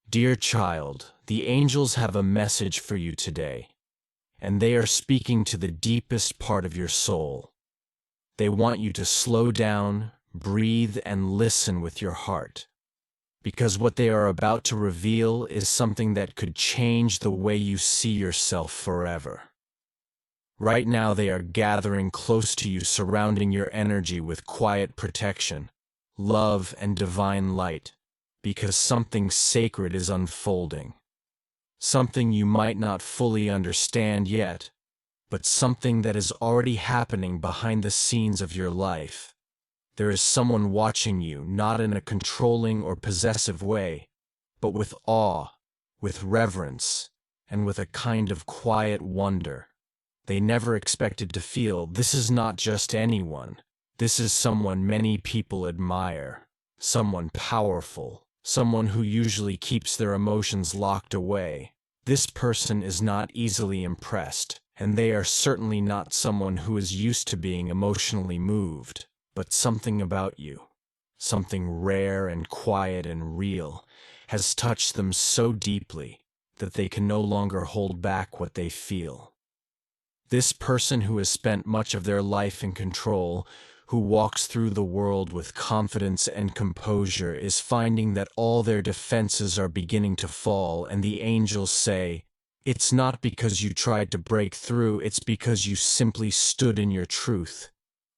Dear child, the angels have a message for you today, and they are speaking to the deepest part of your soul. They want you to slow down, breathe, and listen with your heart, because what they are about to reveal is something that could change the way you see yourself forever. Right now they are gathering close to you, surrounding your energy with quiet protection, love, and divine light, because something sacred is unfolding. Something you might not fully understand yet, but something that is already happening behind the scenes of your life. There is someone watching you, not in a controlling or possessive way, but with awe, with reverence, and with a kind of quiet wonder they never expected to feel. This is not just anyone. This is someone many people admire, someone powerful, someone who usually keeps their emotions locked away. This person is not easily impressed, and they are certainly not someone who is used to being emotionally moved. But something about you, something rare and quiet and real, has touched them so deeply that they can no longer hold back what they feel. This person who has spent much of their life in control, who walks through the world with confidence and composure, is finding that all their defenses are beginning to fall, and the angels say, "It's not because you tried to break through, it's because you simply stood in your truth.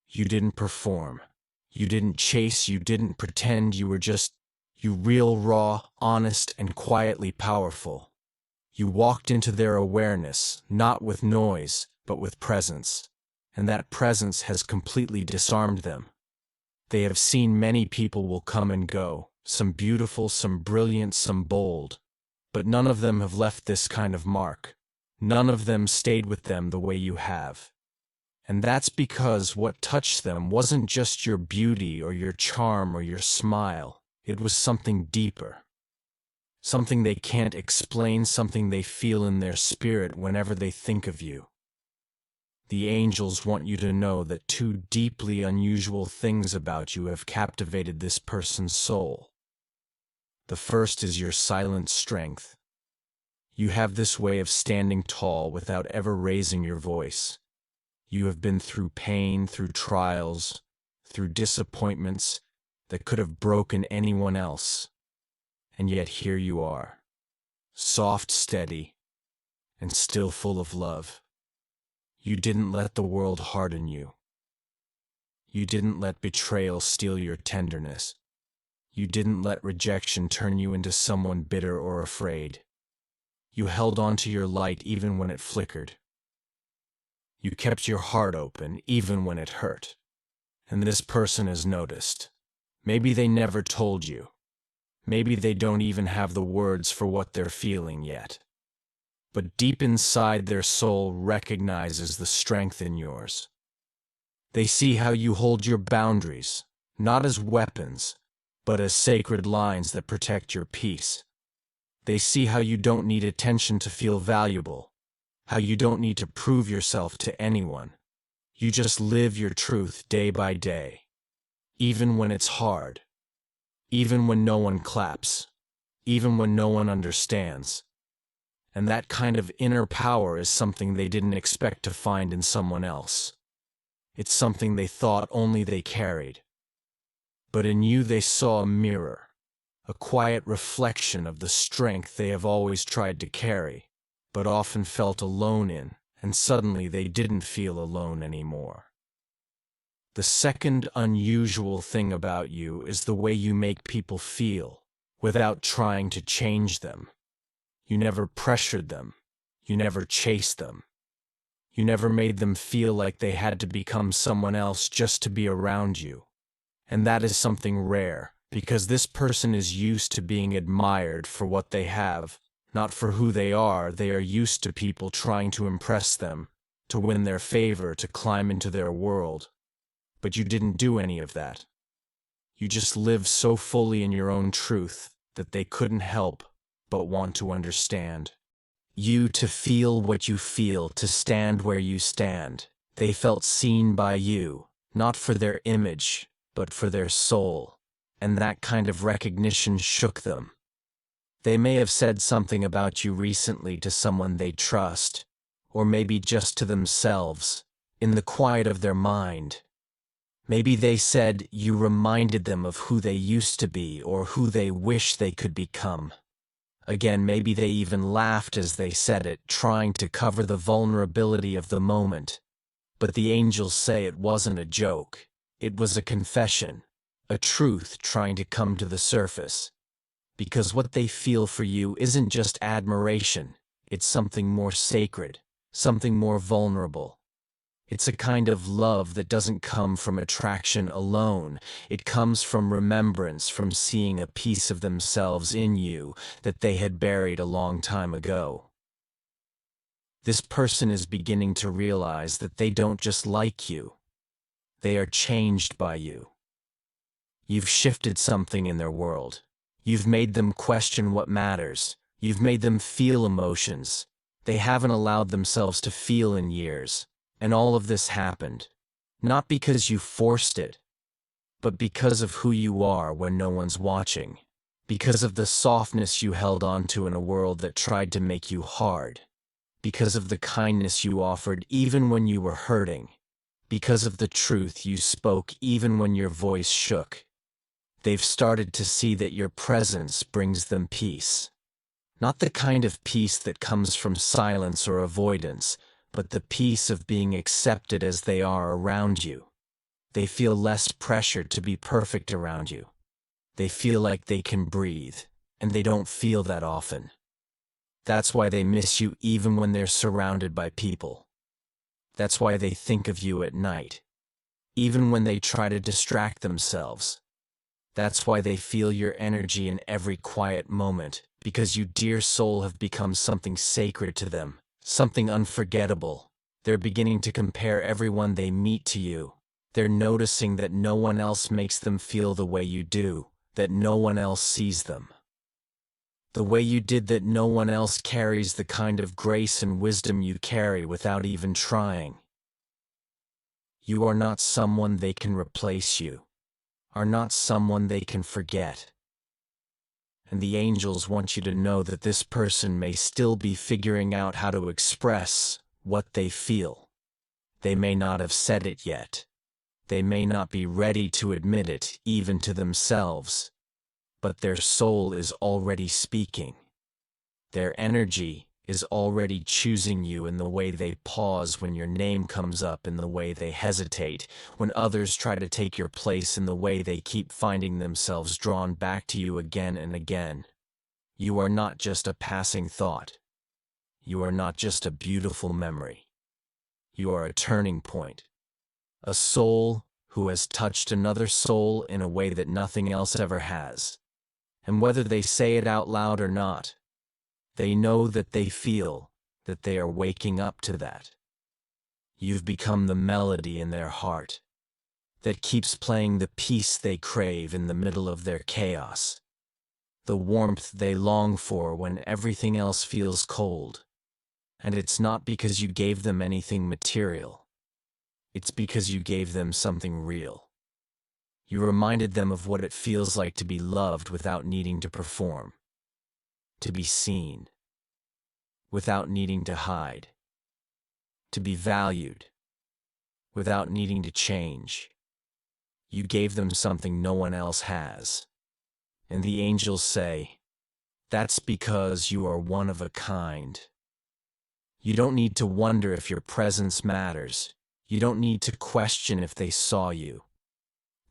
You didn't perform. You didn't chase, you didn't pretend, you were just, you real, raw, honest, and quietly powerful. You walked into their awareness, not with noise, but with presence, and that presence has completely disarmed them. They have seen many people will come and go, some beautiful, some brilliant, some bold, but none of them have left this kind of mark. None of them stayed with them the way you have. And that's because what touched them wasn't just your beauty or your charm or your smile. It was something deeper. Something they can't explain, something they feel in their spirit whenever they think of you. The angels want you to know that two deeply unusual things about you have captivated this person's soul. The first is your silent strength. You have this way of standing tall without ever raising your voice. You have been through pain, through trials, through disappointments that could have broken anyone else. And yet here you are, soft, steady, and still full of love. You didn't let the world harden you. You didn't let betrayal steal your tenderness. You didn't let rejection turn you into someone bitter or afraid. You held on to your light even when it flickered. You kept your heart open even when it hurt. And this person has noticed. Maybe they never told you. Maybe they don't even have the words for what they're feeling yet. But deep inside their soul recognizes the strength in yours. They see how you hold your boundaries, not as weapons, but as sacred lines that protect your peace. They see how you don't need attention to feel valuable, how you don't need to prove yourself to anyone. You just live your truth day by day, even when it's hard, even when no one claps, even when no one understands. And that kind of inner power is something they didn't expect to find in someone else. It's something they thought only they carried. But in you they saw a mirror, a quiet reflection of the strength they have always tried to carry, but often felt alone in, and suddenly they didn't feel alone anymore. The second unusual thing about you is the way you make people feel, without trying to change them. You never pressured them. You never chased them. You never made them feel like they had to become someone else just to be around you. And that is something rare, because this person is used to being admired for what they have, not for who they are. They are used to people trying to impress them, to win their favor, to climb into their world. But you didn't do any of that. You just lived so fully in your own truth that they couldn't help but want to understand. You to feel what you feel, to stand where you stand. They felt seen by you, not for their image, but for their soul. And that kind of recognition shook them. They may have said something about you recently to someone they trust, or maybe just to themselves, in the quiet of their mind. Maybe they said you reminded them of who they used to be or who they wish they could become. Again, maybe they even laughed as they said it, trying to cover the vulnerability of the moment. But the angels say it wasn't a joke. It was a confession, a truth trying to come to the surface. Because what they feel for you isn't just admiration, it's something more sacred, something more vulnerable. It's a kind of love that doesn't come from attraction alone. It comes from remembrance, from seeing a piece of themselves in you that they had buried a long time ago. This person is beginning to realize that they don't just like you. They are changed by you. You've shifted something in their world. You've made them question what matters. You've made them feel emotions they haven't allowed themselves to feel in years. And all of this happened, not because you forced it, but because of who you are when no one's watching, because of the softness you held on to in a world that tried to make you hard, because of the kindness you offered even when you were hurting, because of the truth you spoke even when your voice shook. They've started to see that your presence brings them peace. Not the kind of peace that comes from silence or avoidance, but the peace of being accepted as they are around you. They feel less pressure to be perfect around you. They feel like they can breathe, and they don't feel that often. That's why they miss you even when they're surrounded by people. That's why they think of you at night, even when they try to distract themselves. That's why they feel your energy in every quiet moment, because you, dear soul, have become something sacred to them. Something unforgettable. They're beginning to compare everyone they meet to you. They're noticing that no one else makes them feel the way you do, that no one else sees them the way you did, that no one else carries the kind of grace and wisdom you carry without even trying. You are not someone they can replace. You are not someone they can forget. And the angels want you to know that this person may still be figuring out how to express what they feel. They may not have said it yet. They may not be ready to admit it, even to themselves. But their soul is already speaking. Their energy is already choosing you in the way they pause when your name comes up, in the way they hesitate, when others try to take your place, in the way they keep finding themselves drawn back to you again and again. You are not just a passing thought. You are not just a beautiful memory. You are a turning point. A soul who has touched another soul in a way that nothing else ever has. And whether they say it out loud or not, they know that they feel that they are waking up to that. You've become the melody in their heart that keeps playing the peace they crave in the middle of their chaos, the warmth they long for when everything else feels cold. And it's not because you gave them anything material. It's because you gave them something real. You reminded them of what it feels like to be loved without needing to perform, to be seen without needing to hide, to be valued without needing to change. You gave them something no one else has. And the angels say, that's because you are one of a kind. You don't need to wonder if your presence matters. You don't need to question if they saw you.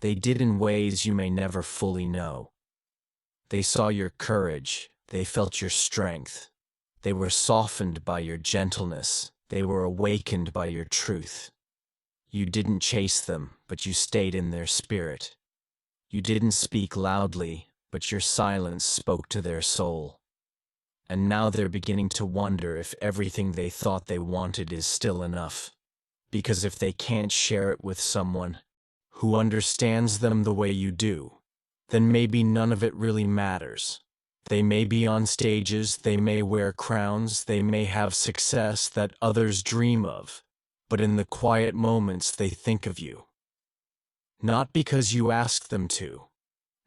They did in ways you may never fully know. They saw your courage. They felt your strength. They were softened by your gentleness. They were awakened by your truth. You didn't chase them, but you stayed in their spirit. You didn't speak loudly, but your silence spoke to their soul. And now they're beginning to wonder if everything they thought they wanted is still enough. Because if they can't share it with someone who understands them the way you do, then maybe none of it really matters. They may be on stages, they may wear crowns, they may have success that others dream of, but in the quiet moments they think of you. Not because you asked them to,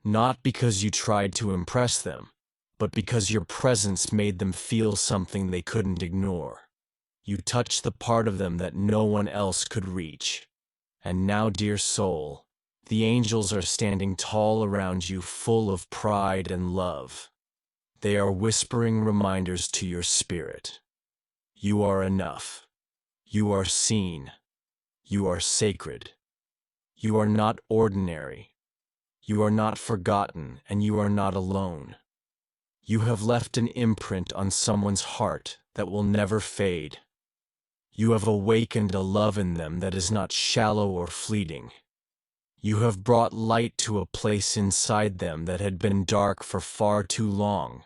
not because you tried to impress them, but because your presence made them feel something they couldn't ignore. You touched the part of them that no one else could reach. And now, dear soul, the angels are standing tall around you, full of pride and love. They are whispering reminders to your spirit. You are enough. You are seen. You are sacred. You are not ordinary. You are not forgotten, and you are not alone. You have left an imprint on someone's heart that will never fade. You have awakened a love in them that is not shallow or fleeting. You have brought light to a place inside them that had been dark for far too long.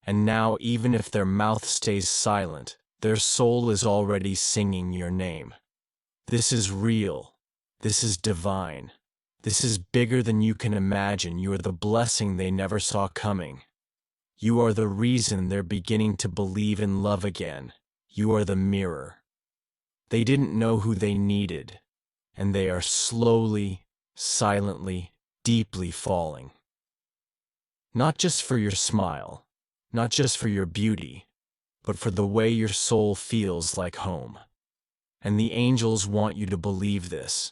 And now, even if their mouth stays silent, their soul is already singing your name. This is real. This is divine. This is bigger than you can imagine. You are the blessing they never saw coming. You are the reason they're beginning to believe in love again. You are the mirror. They didn't know who they needed, and they are slowly, silently, deeply falling. Not just for your smile, not just for your beauty, but for the way your soul feels like home. And the angels want you to believe this.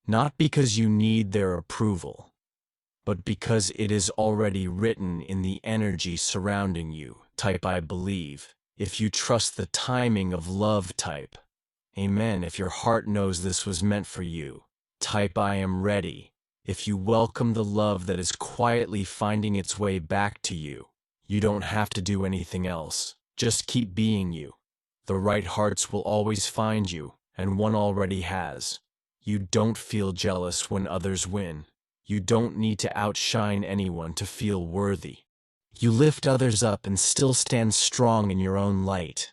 Not because you need their approval, but because it is already written in the energy surrounding you. Type I believe. If you trust the timing of love, type Amen. If your heart knows this was meant for you, type I am ready. If you welcome the love that is quietly finding its way back to you, you don't have to do anything else. Just keep being you. The right hearts will always find you, and one already has. You don't feel jealous when others win. You don't need to outshine anyone to feel worthy. You lift others up and still stand strong in your own light.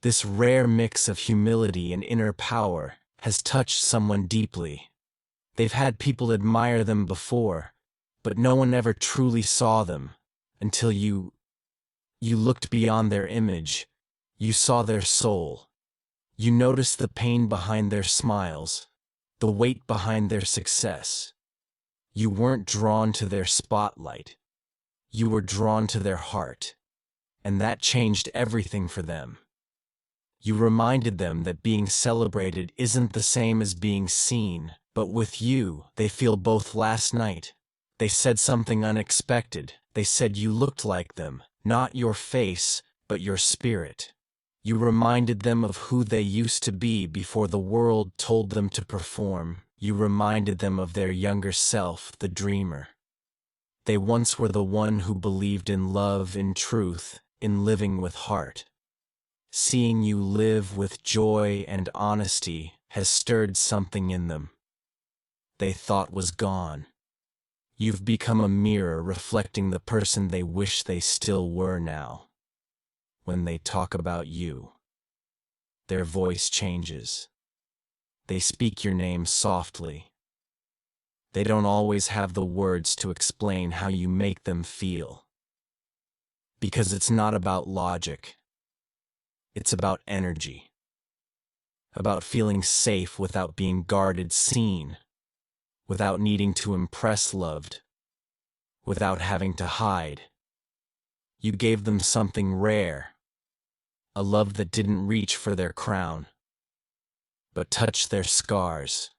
This rare mix of humility and inner power has touched someone deeply. They've had people admire them before, but no one ever truly saw them until you looked beyond their image. You saw their soul. You noticed the pain behind their smiles, the weight behind their success. You weren't drawn to their spotlight. You were drawn to their heart, and that changed everything for them. You reminded them that being celebrated isn't the same as being seen, but with you, they feel both. Last night, they said something unexpected. They said you looked like them, not your face, but your spirit. You reminded them of who they used to be before the world told them to perform. You reminded them of their younger self, the dreamer. They once were the one who believed in love, in truth, in living with heart. Seeing you live with joy and honesty has stirred something in them they thought was gone. You've become a mirror reflecting the person they wish they still were now. When they talk about you, their voice changes. They speak your name softly. They don't always have the words to explain how you make them feel. Because it's not about logic. It's about energy. About feeling safe without being guarded, seen, without needing to impress, loved, without having to hide. You gave them something rare, a love that didn't reach for their crown, but touched their scars,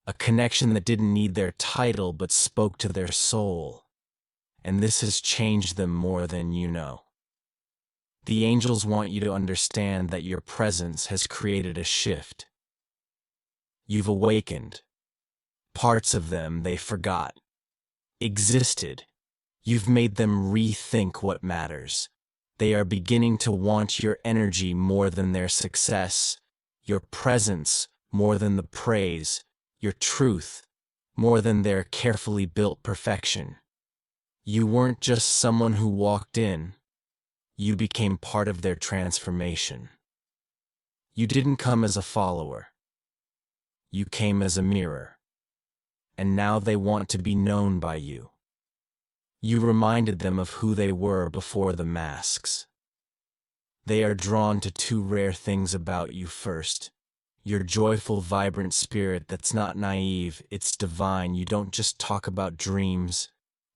a connection that didn't need their title but spoke to their soul. And this has changed them more than you know. The angels want you to understand that your presence has created a shift. You've awakened parts of them they forgot existed. You've made them rethink what matters. They are beginning to want your energy more than their success, your presence more than the praise, your truth more than their carefully built perfection. You weren't just someone who walked in. You became part of their transformation. You didn't come as a follower. You came as a mirror. And now they want to be known by you. You reminded them of who they were before the masks. They are drawn to two rare things about you. First, your joyful, vibrant spirit that's not naive, it's divine. You don't just talk about dreams,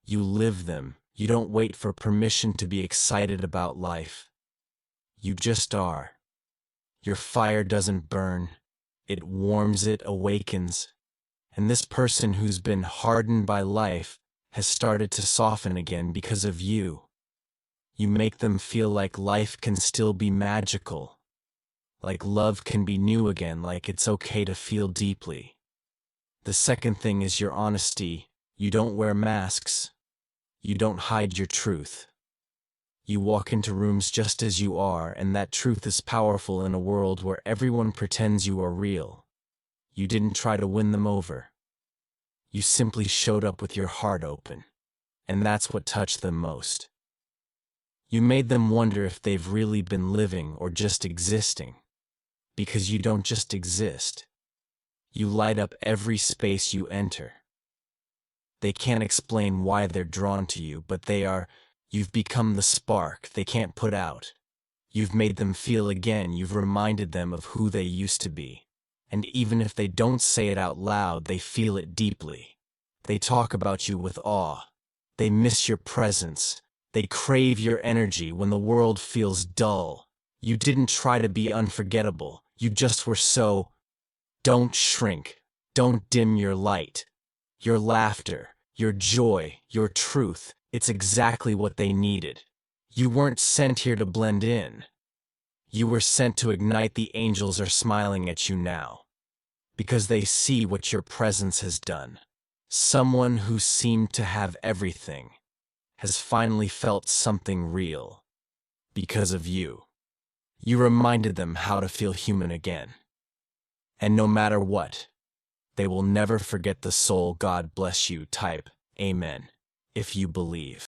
you live them. You don't wait for permission to be excited about life. You just are. Your fire doesn't burn. It warms, it awakens. And this person who's been hardened by life has started to soften again because of you. You make them feel like life can still be magical, like love can be new again, like it's okay to feel deeply. The second thing is your honesty. You don't wear masks. You don't hide your truth. You walk into rooms just as you are, and that truth is powerful in a world where everyone pretends you are real. You didn't try to win them over. You simply showed up with your heart open, and that's what touched them most. You made them wonder if they've really been living or just existing. Because you don't just exist. You light up every space you enter. They can't explain why they're drawn to you, but you've become the spark they can't put out. You've made them feel again, you've reminded them of who they used to be. And even if they don't say it out loud, they feel it deeply. They talk about you with awe. They miss your presence. They crave your energy when the world feels dull. You didn't try to be unforgettable. You just were so. Don't shrink. Don't dim your light. Your laughter, your joy, your truth, it's exactly what they needed. You weren't sent here to blend in. You were sent to ignite. The angels are smiling at you now, because they see what your presence has done. Someone who seemed to have everything has finally felt something real. Because of you. You reminded them how to feel human again. And no matter what, they will never forget the soul. God bless you. Type Amen if you believe.